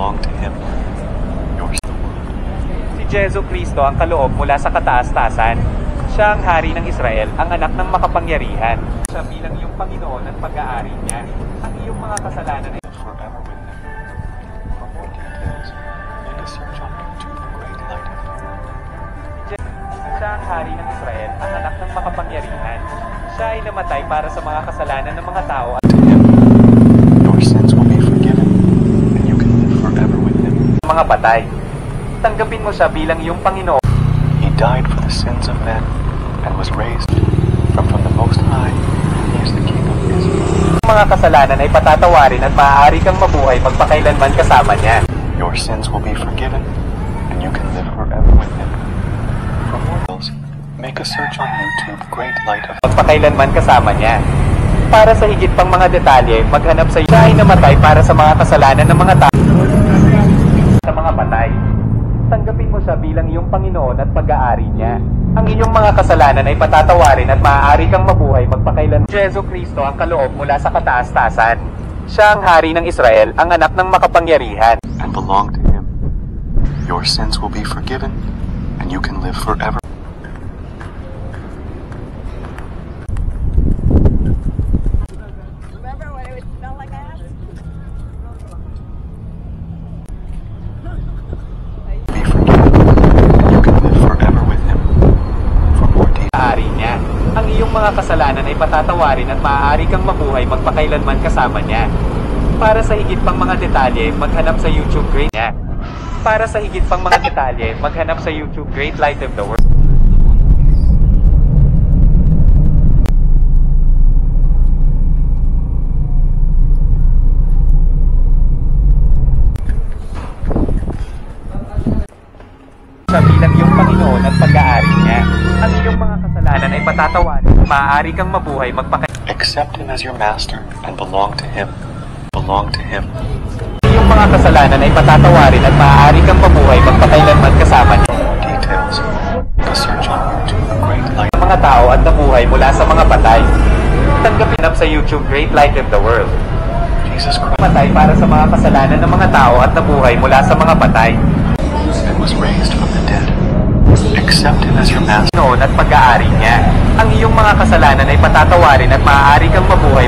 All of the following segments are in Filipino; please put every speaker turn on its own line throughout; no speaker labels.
belong to Him. Yours the world.
Si Jesu Kristo ang kaloob mula sa kataas-taasan. Siya ang hari ng Israel, ang anak ng makapangyarihan. Siya bilang iyong Panginoon at pag-aari niya. Ang iyong mga kasalanan ay
Forever with Him. For more details, make a search on YouTube for Great Light of the World.
Siya ang hari ng Israel, ang anak ng makapangyarihan. Siya ay namatay para sa mga kasalanan ng mga tao at
To Him, your sins will be forgiven, and you can live forever with Him.
mga patay. Tanggapin mo siya bilang iyong Panginoon.
He died for the sins of men and was raised from the Most High. He is the King of Israel.
Ang mga kasalanan ay patatawarin at maaari kang mabuhay magpakailanman kasama niya.
Your sins will be forgiven, and you can live forever with Him. For more details, make a search on YouTube, Great Light of
Magpakailanman kasama niya. Para sa higit pang mga detalye, maghanap sa siya ay namatay para sa mga kasalanan ng mga tao sa mga patay. Tanggapin mo siya bilang iyong Panginoon at pag-aari niya. Ang iyong mga kasalanan ay patatawarin at maaari kang mabuhay magpakailanman. Jesu Kristo ang kaloob mula sa kataas-taasan. Siya ang hari ng Israel, ang anak ng makapangyarihan.
and belong to Him. Your sins will be forgiven, and you can live forever.
Remember when it smelled like ass?
Be forgiven, and you can live forever with Him. For more details,
Maaari niya. Ang iyong mga kasalanan ay patatawarin at maaari kang mabuhay magpakailanman kasama niya. Para sa higit pang mga detalye, maghanap sa YouTube Great niya. Para sa higit pang mga detalye, maghanap sa YouTube Great Light of the World. Siya bilang iyong Panginoon at pag-aari niya. Ang iyong mga kasalanan ay patatawarin at maaari kang mabuhay magpakailanman.
accept Him as your Master and belong to Him. Belong to Him.
Iyong mga kasalanan ay patatawarin at maaari kang mabuhay magpakailanman kasama niya.
Details. Make a search on YouTube, Great Light.
Mga tao at nabuhay mula sa mga patay. Tanggapin sa YouTube Great Light of the World.
Jesus Christ
Matay para sa mga kasalanan ng mga tao at nabuhay mula sa mga patay.
and was raised from the dead. Accept Him as your Master.
Noon at pag-aari niya. Ang iyong mga kasalanan ay patatawarin at maaari kang mabuhay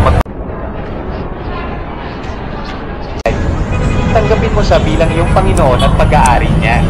Tanggapin mo siya bilang iyong Panginoon at pag-aari niya.